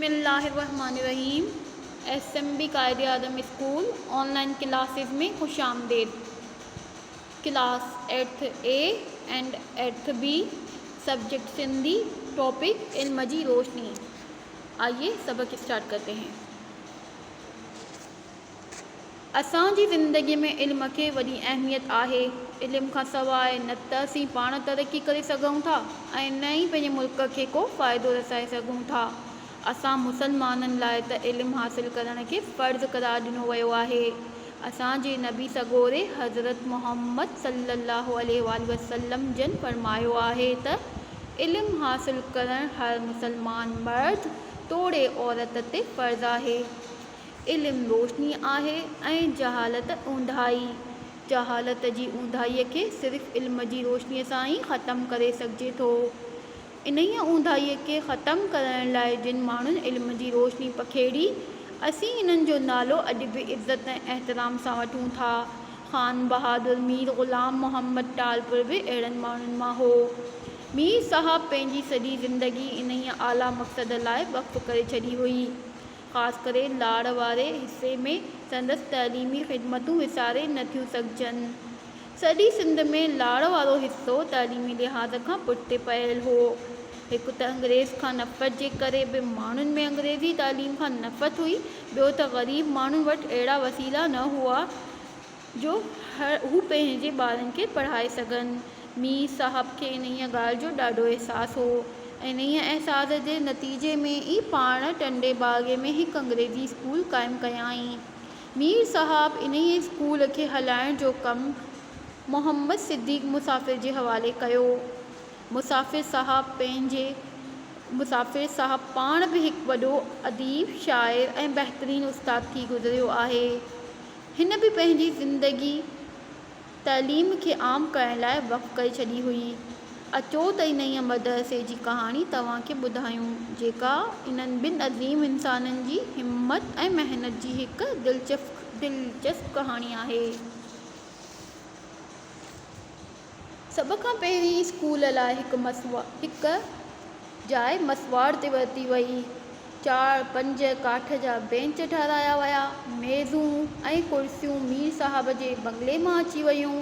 बिस्मिल्लाहिर्रहमानिर्रहीम। SMB कायदे आदम school online classes में खुश आमदेद। Class 8th A and 8th B, subject Sindhi, topic इल्म जी रोशनी। आइए सबक स्टार्ट करते हैं। असांजी ज़िंदगी में इल्म खे वॾी अहमियत आहे। इल्म खां सवाइ न त असीं पाण तरक़ी करे सघूं था ऐं न ई पंहिंजे मुल्क खे को फ़ाइदो रसाए सघूं था। असां मुसलमाननि लाइ त इल्मु हासिल करण खे फ़र्ज़ु क़रार ॾिनो वियो आहे। असांजे नबी सॻोरे हज़रत मुहम्मद सल्लल्लाहु अलैहि वसल्लम जन फ़रमायो आहे त इल्मु हासिल करणु हर मुसलमान मर्द तोड़े औरत ते फ़र्ज़ु आहे। इल्मु रोशनी आहे ऐं जहालत ऊंधाई। जहालत जी ऊंधाईअ खे सिर्फ़ु इल्म जी रोशनीअ सां ई ख़तमु करे सघिजे थो। इन्हीअ ऊंधाईअ खे ख़तमु करण लाइ जिन माण्हुनि इल्म जी रोशनी पखेड़ी, असीं इन्हनि जो नालो अॼु बि इज़त ऐं एहतराम सां वठूं था। ख़ान बहादुर मीर ग़ुलाम मोहम्मद टालपुर बि अहिड़नि माण्हुनि मां हो। मीर साहब पंहिंजी सॼी ज़िंदगी इन्हीअ आला मक़सद लाइ वक़्फ़ु करे छॾी हुई। ख़ासि करे लाड़ वारे हिसे में संदसि तइलीमी ख़िदमतूं विसारे न थियूं सघिजनि। सॼी सिंध में लाड़ वारो हिसो तइलीमी लिहाज़ खां पुठिते पयल हो। हिकु त अंग्रेज़ खां नफ़रत जे करे बि माण्हुनि में अंग्रेज़ी तालीम खां नफ़रत हुई। ॿियो त ग़रीब माण्हुनि वटि अहिड़ा वसीला न हुआ जो हू पंहिंजे ॿारनि खे पढ़ाए सघनि। मीर साहब खे इन्हीअ ॻाल्हि जो ॾाढो अहसासु हो ऐं इन्हीअ अहसास जे नतीजे में ई पाण टंडे बाग़े में हिकु अंग्रेज़ी स्कूल क़ाइमु कयाईं। मीर साहब इन्हीअ स्कूल खे हलाइण जो कमु मोहम्मद सिद्दीक़ मुसाफ़िर जे हवाले कयो। मुसाफ़िर साहब पाण बि हिकु वॾो अदीब, शाइर ऐं बहितरीनु उस्ताद थी गुज़रियो आहे। हिन बि पंहिंजी ज़िंदगी तइलीम खे आम करण लाइ वक़्फ़ु करे छॾी हुई। अचो त इन्हीअ मदरसे जी कहाणी तव्हांखे ॿुधायूं, जेका इन्हनि ॿिनि अज़ीम इंसाननि जी हिम्मत ऐं महिनत जी हिकु दिलचस्प कहाणी आहे। सभ खां पहिरीं स्कूल लाइ हिकु जाइ मसवाड़ ते वरिती वई। 4-5 काठ जा बेंच ठाहिराया विया। मेज़ूं ऐं कुर्सियूं मीर साहब जे बंगले मां अची वियूं।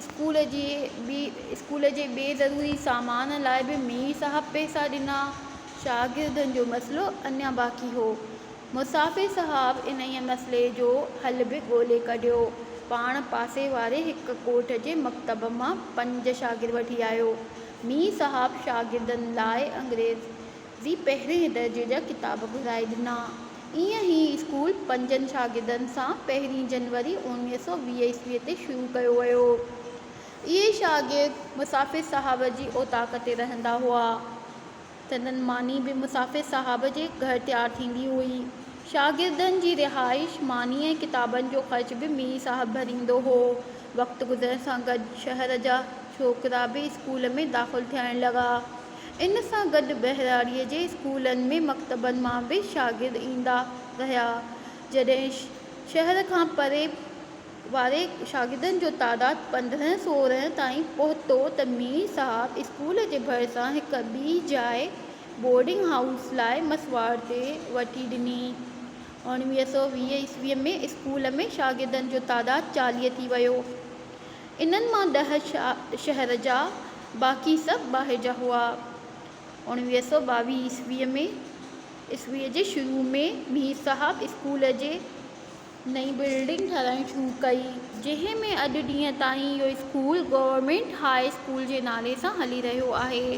स्कूल जे ॿिए ज़रूरी सामान लाइ बि मीर साहब पैसा ॾिना। शागिर्दनि जो मसइलो अञा बाक़ी हो। मुसाफ़िर साहब इन्हीअ मसइले जो हल बि ॻोल्हे कढियो। पाण पासे वारे हिकु कोठ जे मकतब मां 5 शागिर्द वठी आयो। मीर साहब शागिर्दनि लाइ अंग्रेज़ी पहिरें दर्जे जा किताब घुराए ॾिना। ईअं ई स्कूल 5 शागिर्दनि सां 1 जनवरी 1920 ईस्वीअ ते शुरू कयो वियो। इहे शागिर्द मुसाफ़िर साहब जी औताक़ ते रहंदा हुआ। संदनि मानी बि मुसाफ़िर साहब जे घर तयारु थींदी हुई। शागिर्दनि जी रिहाइश, मानी ऐं किताबनि जो ख़र्च बि मीर साहब भरींदो हो। वक़्तु गुज़रण सां गॾु शहर जा छोकिरा बि स्कूल में दाख़िल थियण लॻा। इन सां गॾु बहिराड़ीअ जे स्कूलनि में मकतबनि मां बि शागिर्द ईंदा रहिया। जॾहिं शहर खां परे वारे शागिर्दनि जो तादादु 15-16 ताईं पहुतो त मीर साहब स्कूल जे भरिसां हिकु ॿी जाइ बोर्डिंग हाउस लाइ मसवाड़ ते वठी ॾिनी। 1920 ईस्वीअ में स्कूल में शागिर्दनि जो तादादु 40 थी वियो। इन्हनि मां 10 शहर जा, बाक़ी सभु ॿाहिरि जा हुआ। 1922 ईस्वीअ जे शुरू में मीर साहब स्कूल जे नई बिल्डिंग ठाहिराइणु शुरू कई, जंहिं में अॼु ॾींहं ताईं इहो स्कूल गवर्नमेंट हाई स्कूल जे नाले सां हली रहियो आहे।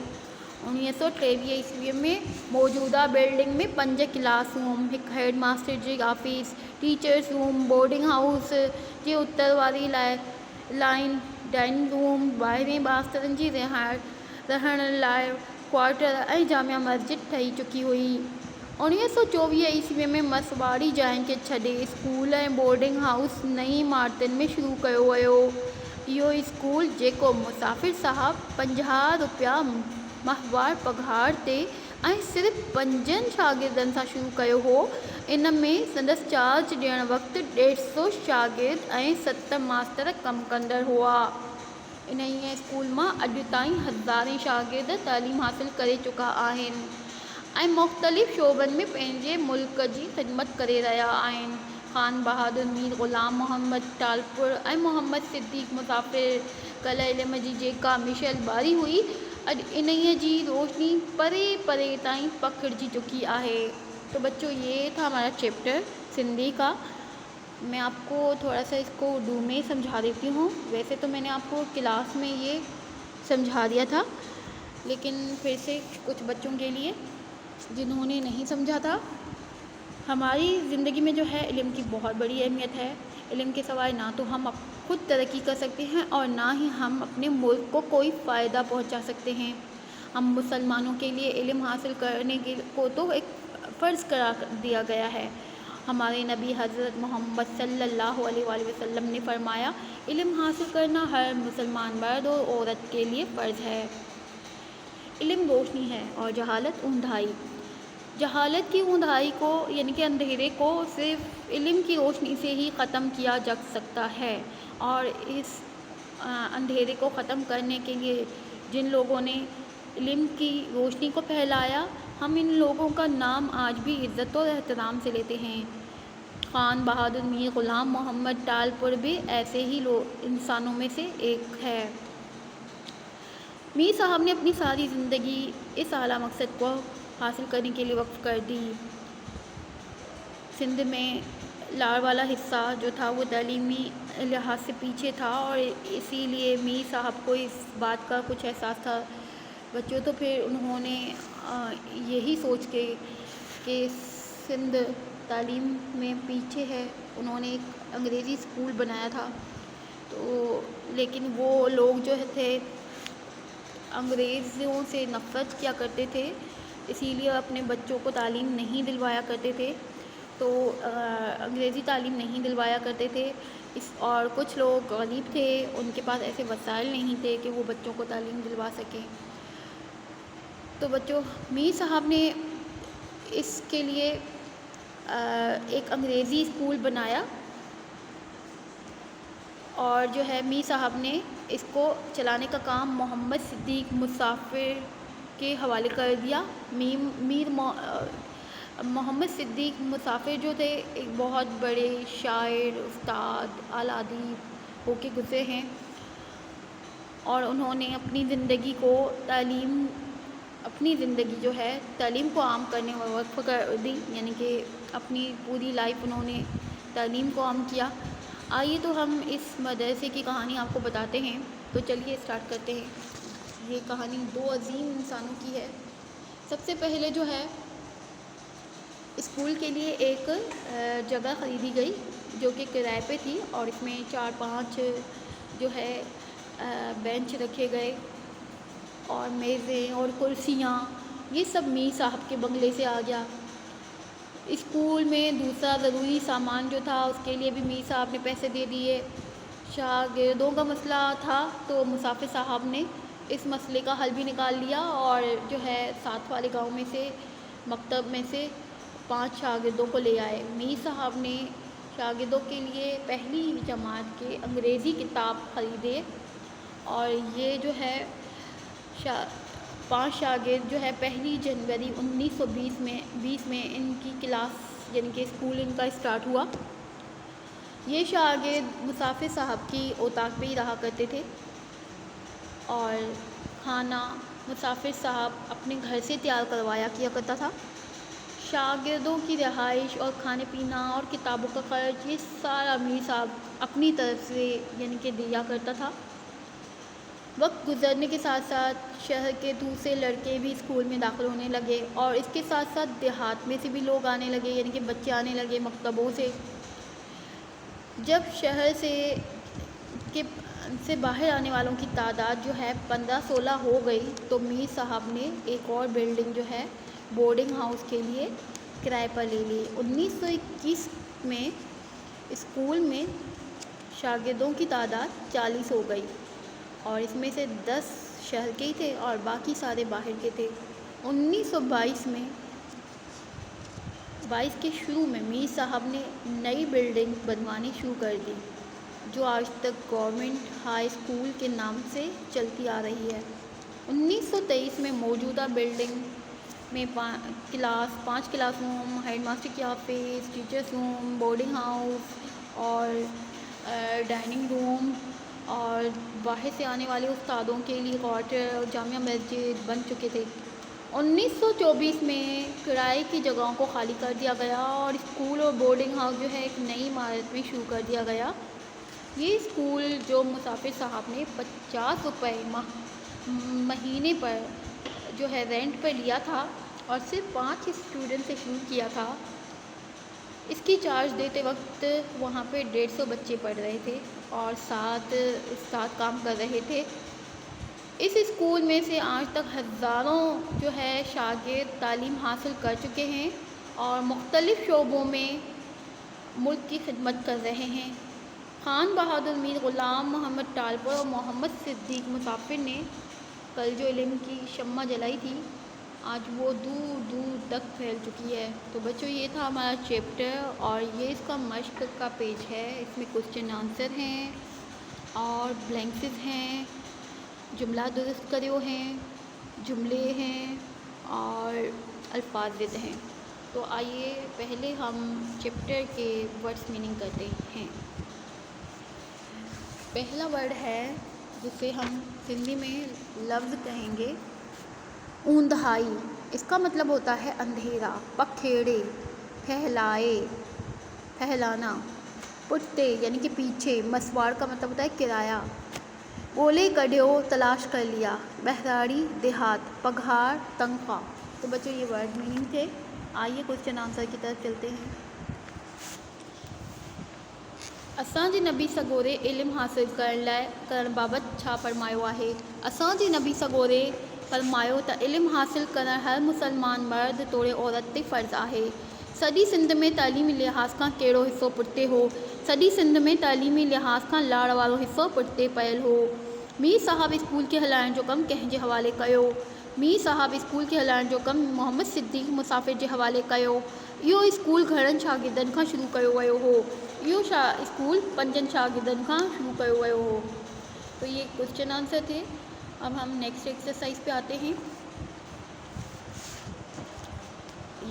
1923 ईस्वीअ में मौजूदा बिल्डिंग में 5 क्लासरूम, हिकु हेड मास्टर जी office, teachers room, boarding house जे उत्तर वारी लाइन, डाइनिंग रूम, ॿाहिरें मास्तरनि जी रहण लाइ क्वार्टर ऐं जामिया मस्जिद ठही चुकी हुई। 1924 ईस्वीअ में मसवाड़ी जाइनि खे छॾे स्कूल ऐं बोर्डिंग हाउस नई इमारतुनि में शुरू कयो वियो। इहो स्कूल, जेको मुसाफ़िर साहब 50 रुपया माहवार पघार ते ऐं सिर्फ़ु 5 शागिर्दनि सां शुरू कयो हो, इन में संदसि चार्ज ॾियण वक़्तु 150 शागिर्द ऐं 7 मास्तर कमु कंदड़ हुआ। इन्हीअ स्कूल मां अॼु ताईं हज़ारें शागिर्द तइलीम हासिल करे चुका आहिनि ऐं मुख़्तलिफ़ शोबनि में पंहिंजे मुल्क जी ख़िदमत करे रहिया आहिनि। ख़ान बहादुर मीर ग़ुलाम मोहम्मद टालपुर ऐं मोहम्मद सिद्दीक़ मुसाफ़िर कल इल्म जी जेका मिशल ॿारी हुई, अॼु इन्हीअ जी रोशनी परे परे ताईं पखिड़िजी चुकी है। तो बच्चों, ये था हमारा चैप्टर सिंधी का। मैं आपको थोड़ा सा इसको उर्दू में समझा देती हूँ। वैसे तो मैंने आपको क्लास में ये समझा दिया था, लेकिन फिर से कुछ बच्चों के लिए जिन्होंने नहीं समझा था। हमारी ज़िंदगी में जो है इल्म की बहुत बड़ी अहमियत है। इल्म के सिवाय ना तो हम खुद तरक्की कर सकते हैं और ना ही हम अपने मुल्क को कोई फ़ायदा पहुंचा सकते हैं। हम मुसलमानों के लिए इल्म हासिल करने के को तो एक फ़र्ज़ करार दिया गया है। हमारे नबी हज़रत मोहम्मद सल्लल्लाहु अलैहि वसल्लम ने फरमाया, इल्म हासिल करना हर मुसलमान मर्द और औरत के लिए फ़र्ज़ है। इल्म रोशनी है और जहालत ऊंधाई। जहालत की ऊंधाई को यानी कि अंधेरे को सिर्फ इल्म की रोशनी से ही ख़त्म किया जा सकता है। और इस अंधेरे को ख़त्म करने के लिए जिन लोगों ने इल्म की रोशनी को फैलाया, हम इन लोगों का नाम आज भी इज़्ज़त और एहतराम से लेते हैं। ख़ान बहादुर मीर ग़ुलाम मोहम्मद टालपुर भी ऐसे ही इंसानों में से एक है। मीर साहब ने अपनी सारी ज़िंदगी इस आला मकसद को हासिल करने के लिए वक्फ कर दी। सिंध में लाड़ वाला हिस्सा जो था वो तालीमी लिहाज से पीछे था और इसीलिए मीर साहब को इस बात का कुछ एहसास था। बच्चों, तो फिर उन्होंने यही सोच के कि सिंध तालीम में पीछे है, उन्होंने एक अंग्रेज़ी स्कूल बनाया था। तो लेकिन वो लोग जो थे अंग्रेज़ों से नफ़रत किया करते थे, इसीलिए अपने बच्चों को तालीम नहीं दिलवाया करते थे। तो अंग्रेज़ी तालीम नहीं दिलवाया करते थे और कुछ लोग गरीब थे, उनके पास ऐसे वसाइल नहीं थे कि वो बच्चों को तालीम दिलवा सकें। तो बच्चों, मीर साहब ने इसके लिए एक अंग्रेज़ी स्कूल बनाया और जो है मीर साहब ने इसको चलाने का काम मोहम्मद सिद्दीक़ मुसाफ़िर के हवाले कर दिया। मोहम्मद सिद्दीक़ मुसाफ़िर जो थे एक बहुत बड़े शायर, उस्ताद, आला अदीब होके गुज़रे हैं और उन्होंने अपनी ज़िंदगी जो है तालीम को आम करने में वक्फ कर दी, यानी कि अपनी पूरी लाइफ उन्होंने तालीम को आम किया। आइए तो हम इस मदरसे की कहानी आपको बताते हैं। तो चलिए स्टार्ट करते हैं। ये कहानी दो अजीम इंसानों की है। सबसे पहले जो है स्कूल के लिए एक जगह ख़रीदी गई जो कि किराए पे थी और इसमें 4-5 जो है बेंच रखे गए और मेज़ें और कुर्सियाँ, ये सब मीर साहब के बंगले से आ गया। स्कूल में दूसरा ज़रूरी सामान जो था उसके लिए भी मीर साहब ने पैसे दे दिए। शागिर्दों का मसला था तो मुसाफ़िर साहब ने इस मसले का हल भी निकाल लिया और जो है साथ वाले गांव में से मकतब में से 5 शागिर्दों को ले आए। मीर साहब ने शागिर्दों के लिए पहली जमात के अंग्रेज़ी किताब ख़रीदे और ये जो है 5 शागिर्द जो है 1 जनवरी 1920 में इनकी क्लास यानी कि स्कूल इनका स्टार्ट हुआ। ये शागिर्द मुसाफ़िर साहब की औताक पे ही रहा करते थे और खाना मुसाफ़िर साहब अपने घर से तैयार करवाया किया करता था। शागिर्दों की रिहाइश और खाने पीना और किताबों का ख़र्च ये सारा मीर साहब अपनी तरफ से यानी कि दिया करता था। वक्त गुजरने के साथ साथ शहर के दूसरे लड़के भी स्कूल में दाखिल होने लगे और इसके साथ साथ देहात में से भी लोग आने लगे, यानी कि बच्चे आने लगे मकतबों से। जब शहर से बाहर आने वालों की तादाद जो है 15-16 हो गई तो मीर साहब ने एक और बिल्डिंग जो है बोर्डिंग हाउस के लिए किराए पर ले ली। 1921 में स्कूल में शागिर्दों की तादाद 40 हो गई और इसमें से 10 शहर के ही थे और बाकी सारे बाहर के थे। 1922 में 22 के शुरू में मीर साहब ने नई बिल्डिंग बनवानी शुरू कर दी जो आज तक गवर्नमेंट हाई स्कूल के नाम से चलती आ रही है। 1923 में मौजूदा बिल्डिंग میں 5 کلاس روم، ہیڈ ماسٹر کی office, teachers room, boarding house اور ڈائننگ روم اور باہر سے آنے والے استادوں کے لیے کوارٹر اور جامع مسجد بن چکے تھے۔ 1924 میں کرائے کی جگہوں کو خالی کر دیا گیا اور اسکول اور بورڈنگ ہاؤس جو ہے ایک نئی عمارت میں شروع کر دیا گیا۔ یہ اسکول جو مسافر صاحب نے 50 روپے مہینے پر جو ہے رینٹ پر لیا تھا اور صرف 5 اسٹوڈنٹ سے شروع کیا تھا، اس کی چارج دیتے وقت وہاں پہ 150 بچے پڑھ رہے تھے اور 7 استاد کام کر رہے تھے۔ اس اسکول میں سے آج تک ہزاروں جو ہے شاگرد تعلیم حاصل کر چکے ہیں اور مختلف شعبوں میں ملک کی خدمت کر رہے ہیں۔ خان بہادر میر غلام محمد ٹالپور اور محمد صدیق مسافر نے کل جو علم کی شمع جلائی تھی، آج وہ دور دور تک پھیل چکی ہے۔ تو بچوں، یہ تھا ہمارا چیپٹر اور یہ اس کا مشق کا پیج ہے۔ اس میں کوسچن آنسر ہیں اور بلینکس ہیں، جملہ درست کریو ہیں، جملے ہیں اور الفاظ وِد ہیں۔ تو آئیے پہلے ہم چیپٹر کے ورڈس میننگ کرتے ہیں۔ پہلا ورڈ ہے جسے ہم ہندی میں لفظ کہیں گے اوندھائی۔ اس کا مطلب ہوتا ہے اندھیرا، پکھیڑے، پھیلائے، پھیلانا۔ پٹتے یعنی کہ پیچھے، مسوار کا مطلب ہوتا ہے کرایہ۔ گولے گڈیو تلاش کر لیا، بہراڑی دیہات، پگھار تنخواہ۔ تو بچوں، یہ ورڈ میننگ تھے۔ آئیے کوسچن آنسر کی طرف چلتے ہیں۔ اساں جے نبی سڳوري علم حاصل करण بابت छा فرمايو आहे؟ اساں جے نبی سڳوري فرمايو ته علم حاصل करण हर मुसलमान मर्द तोड़े औरत ते फ़र्ज़ आहे۔ सॼी सिंध में तइलीमी लिहाज़ खां कहिड़ो हिसो पुठिते हो? सॼी सिंध में तइलीमी लिहाज़ खां लाड़ वारो हिसो पुठिते पयल हो। मीर साहब स्कूल खे हलाइण जो कमु कंहिंजे हवाले कयो? मीर साहब स्कूल खे हलाइण जो कमु मोहम्मद सिद्दीक़ मुसाफ़िर जे हवाले कयो। इहो स्कूल घणनि शागिर्दनि खां शुरू कयो वियो हो। इहो स्कूल 5 शागिर्दनि खां शुरू कयो वियो हो। तो ये क्वेश्चन आंसर थे। अब हम नेक्स्ट एक्सरसाइज पे आते हैं।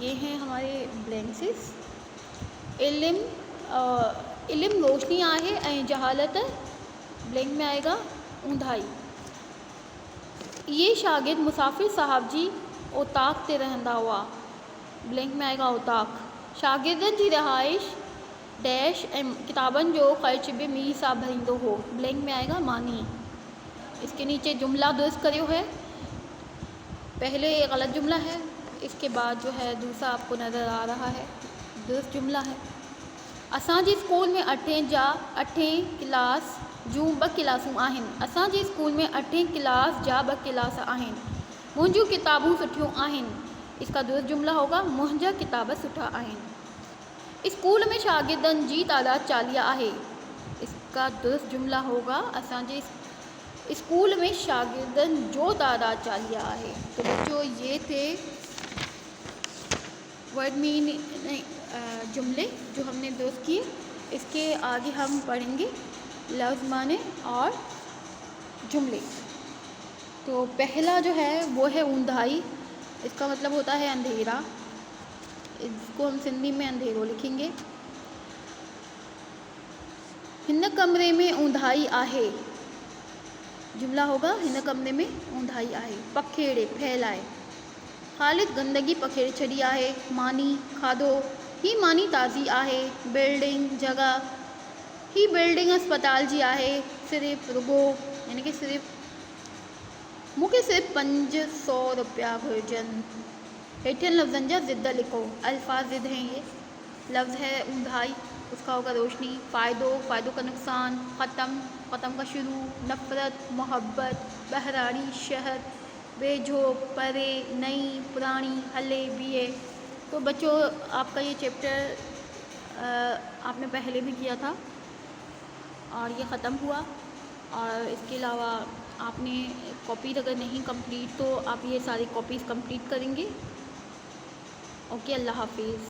ये हैं हमारे ब्लैंक्सेस। इल्म रोशनी आहे ऐं जहालत ब्लैंक में आएगा ऊंधाई। ये शागिर्द मुसाफ़िर साहब जी औताक ते रहंदा हुआ, ब्लैंक में आएगा औताक। शागिर्दनि जी रिहाइश डैश ऐं किताबनि जो ख़र्च भी मीर साहब भरींदो हो, ब्लैंक में आएगा मानी। इसके नीचे जुमला दुरुस्त करियो है। पहले गलत जुमला है, इसके बाद जो है दूसरा आपको नज़र आ रहा है दुरुस्त जुमला है। असांजे स्कूल में 8वीं क्लास जूं 2 क्लासूं आहिनि। असांजे स्कूल में 8वीं क्लास जा 2 क्लास आहिनि। मुंहिंजूं किताबूं सुठियूं आहिनि। इसका दुरुस्त जुमला होगा मुंहिंजा किताब सुठा आहिनि। स्कूल में शागिर्दनि जी तादाद 40 आहे। इसका दुरुस्त जुमला होगा असांजे स्कूल में शागिर्दनि जो तादाद 40 आहे। तो बच्चों, ये थे वर्ड मीनिंग जुमले जो हमने दुरुस्त किए। इसके आगे हम पढ़ेंगे लफ्ज़ माने और जुमले। तो पहला जो है वो है ऊंधाई। इसका मतलब होता है अंधेरा। इसको हम सिंधी में अंधेरो लिखेंगे। हिन कमरे में ऊंधाई आहे। जुमला होगा हिन कमरे में ऊंधाई आहे। पखेड़े फैलाए। ख़ालिद गंदगी पखेड़े छड़ी आहे। मानी खाधो। ही मानी ताज़ी आहे। बिल्डिंग जगह। ही बिल्डिंग अस्पताल जी आहे। सिर्फ़ रुगो यानी कि सिर्फ़ मूंखे सिर्फ़ 500 रुपया घुर्जनि। हेठियनि लफ्ज़नि जा ज़िद लिखो। अल्फाज ज़िद हैं ये। लफ्ज़ है ऊंधाई, उसका होगा रोशनी। फ़ायदो, फ़ायदों का नुकसान। ख़त्म, ख़त्म का शुरू। नफ़रत, मोहब्बत। बहराड़ी, शहर। वेझो, परे, नई, पुरानी, हले, बीए। तो बच्चों, आपका ये चैप्टर आपने पहले भी किया था और ये ख़त्म हुआ। और इसके अलावा आपने कॉपी अगर नहीं कंप्लीट तो आप ये सारी कॉपीज़ कंप्लीट करेंगे। ओके, अल्लाह हाफिज़।